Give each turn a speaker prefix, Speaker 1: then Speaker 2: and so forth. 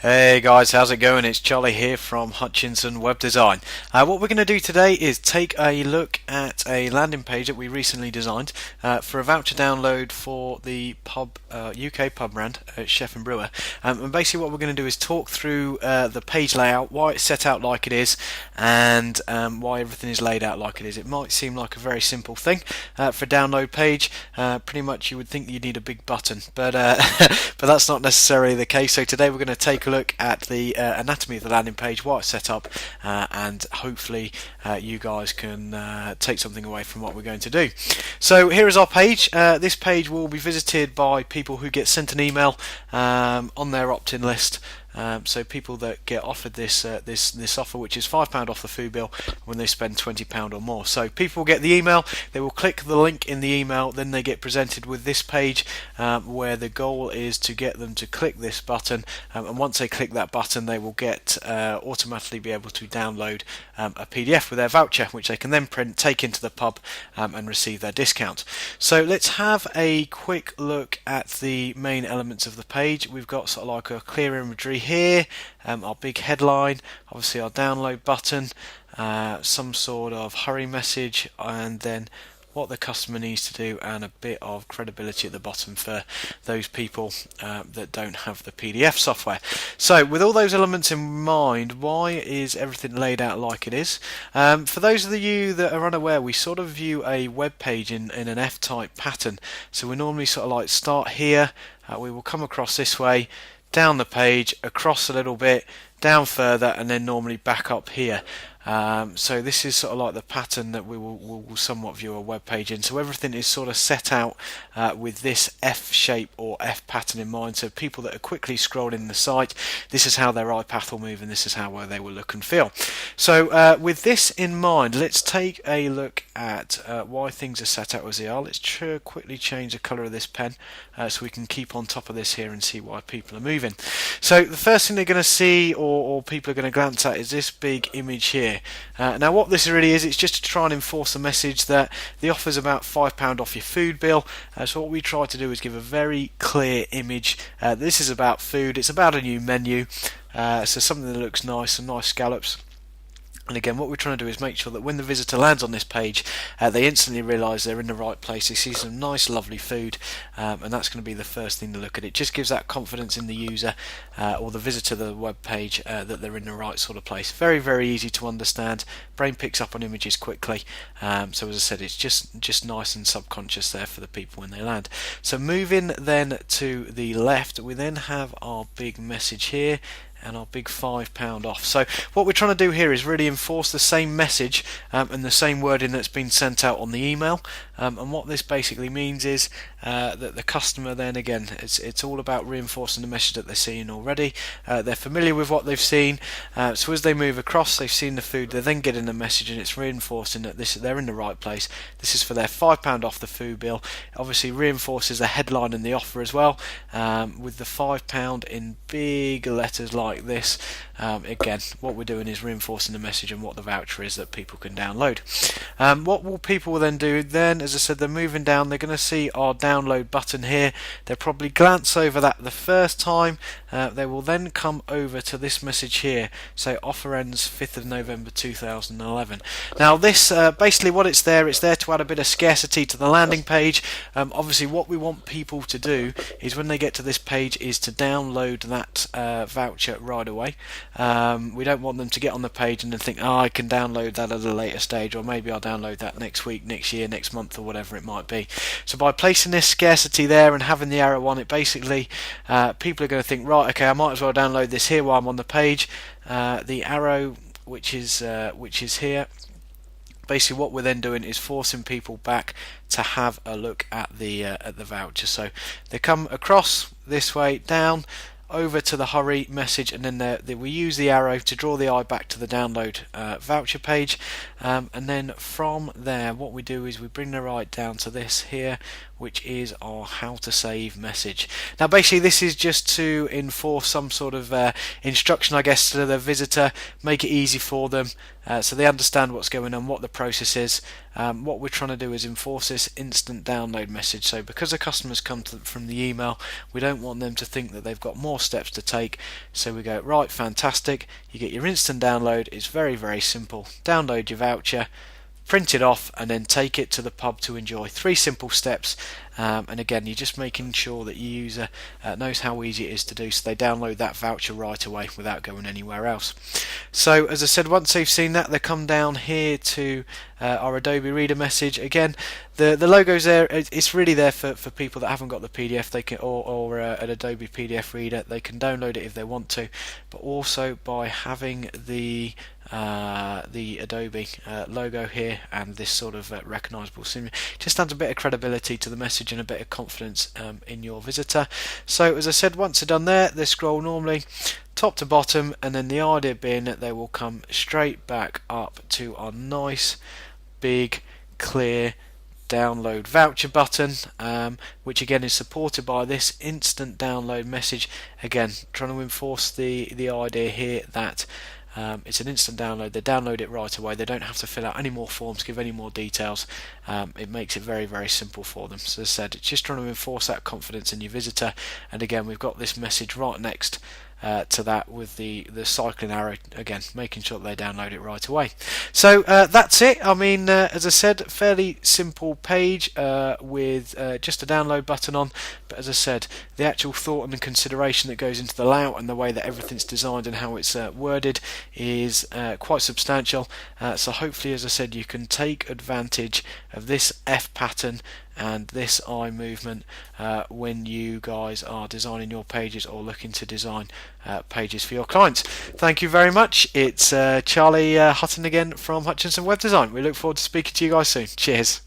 Speaker 1: Hey guys, how's it going? It's Charlie here from Hutchinson Web Design. What we're going to do today is take a look at a landing page that we recently designed for a voucher download for the pub UK pub brand, Chef and Brewer. And basically what we're going to do is talk through the page layout, why it's set out like it is, and why everything is laid out like it is. It might seem like a very simple thing for a download page. Pretty much you would think you need a big button, but but that's not necessarily the case. So today we're going to take a look at the anatomy of the landing page, why it's set up, and hopefully you guys can take something away from what we're going to do. So here is our page. This page will be visited by people who get sent an email on their opt-in list. So people that get offered this offer, which is £5 off the food bill when they spend £20 or more. So people get the email, they will click the link in the email, then they get presented with this page where the goal is to get them to click this button, and once they click that button they will get automatically be able to download a PDF with their voucher, which they can then print, take into the pub and receive their discount. So let's have a quick look at the main elements of the page. We've got sort of like a clear imagery here, our big headline, obviously our download button, some sort of hurry message, and then what the customer needs to do, and a bit of credibility at the bottom for those people that don't have the PDF software. So with all those elements in mind, why is everything laid out like it is? For those of you that are unaware, we sort of view a web page in an F-type pattern. So we normally sort of like start here, we will come across this way, down the page, across a little bit, down further, and then normally back up here. So this is sort of like the pattern that we will somewhat view a web page in. So everything is sort of set out with this F shape or F pattern in mind. So people that are quickly scrolling the site, this is how their eye path will move, and this is how they will look and feel. So with this in mind, let's take a look at why things are set out as they are. Let's quickly change the colour of this pen so we can keep on top of this here and see why people are moving. So the first thing they're going to see, or people are going to glance at, is this big image here. Now what this really is, it's just to try and enforce the message that the offer is about £5 off your food bill. So what we try to do is give a very clear image. This is about food, it's about a new menu, so something that looks nice, some nice scallops. And again, what we're trying to do is make sure that when the visitor lands on this page, they instantly realise they're in the right place. They see some nice, lovely food, and that's going to be the first thing to look at. It just gives that confidence in the user or the visitor to the web page that they're in the right sort of place. Very, very easy to understand. Brain picks up on images quickly. So as I said, it's just nice and subconscious there for the people when they land. So moving then to the left, we then have our big message here, and our big £5 off. So what we're trying to do here is really enforce the same message and the same wording that's been sent out on the email. And what this basically means is that the customer then, again, it's all about reinforcing the message that they're seeing already. They're familiar with what they've seen, so as they move across, they've seen the food, they're then getting the message, and it's reinforcing that they're in the right place. This is for their £5 off the food bill. Obviously reinforces the headline and the offer as well, with the £5 in big letters like this. Again, what we're doing is reinforcing the message and what the voucher is that people can download. What will people then do then? As I said, they're moving down, they're going to see our download button here. They'll probably glance over that the first time. They will then come over to this message here, so offer ends 5th of November 2011. Now this basically what it's there to add a bit of scarcity to the landing page. Obviously what we want people to do is when they get to this page is to download that voucher right away. We don't want them to get on the page and then think, oh, I can download that at a later stage, or maybe I'll download that next week, next year, next month, or whatever it might be. So by placing this scarcity there and having the arrow on it, basically people are going to think, right, okay, I might as well download this here while I'm on the page. The arrow which is here, basically what we're then doing is forcing people back to have a look at the voucher. So they come across this way, down over to the hurry message, and then we use the arrow to draw the eye back to the download voucher page, and then from there what we do is we bring the right down to this here, which is our how to save message. Now basically this is just to enforce some sort of instruction, I guess, to the visitor, make it easy for them, so they understand what's going on, what the process is. What we're trying to do is enforce this instant download message. So because the customers come from the email, we don't want them to think that they've got more steps to take. So we go, right, fantastic, you get your instant download. It's very, very simple. Download your voucher, print it off, and then take it to the pub to enjoy. 3 simple steps, and again, you're just making sure that your user knows how easy it is to do, so they download that voucher right away without going anywhere else. So as I said, once they've seen that, they come down here to our Adobe Reader message. Again, the logo's there. It's really there for people that haven't got the PDF. They can or an Adobe PDF reader. They can download it if they want to, but also by having the Adobe logo here and this sort of recognizable symbol just adds a bit of credibility to the message and a bit of confidence in your visitor. So as I said, once they're done there, they scroll normally top to bottom, and then the idea being that they will come straight back up to our nice big clear download voucher button, which again is supported by this instant download message. Again, trying to enforce the idea here that it's an instant download. They download it right away. They don't have to fill out any more forms, give any more details. It makes it very, very simple for them. So as I said, it's just trying to enforce that confidence in your visitor. And again, we've got this message right next to that with the cycling arrow, again making sure that they download it right away. So that's it. I mean, as I said, fairly simple page with just a download button on, but as I said, the actual thought and the consideration that goes into the layout and the way that everything's designed and how it's worded is quite substantial. So hopefully, as I said, you can take advantage of this F pattern and this eye movement when you guys are designing your pages or looking to design pages for your clients. Thank you very much. It's Charlie Hutton again from Hutchinson Web Design. We look forward to speaking to you guys soon. Cheers.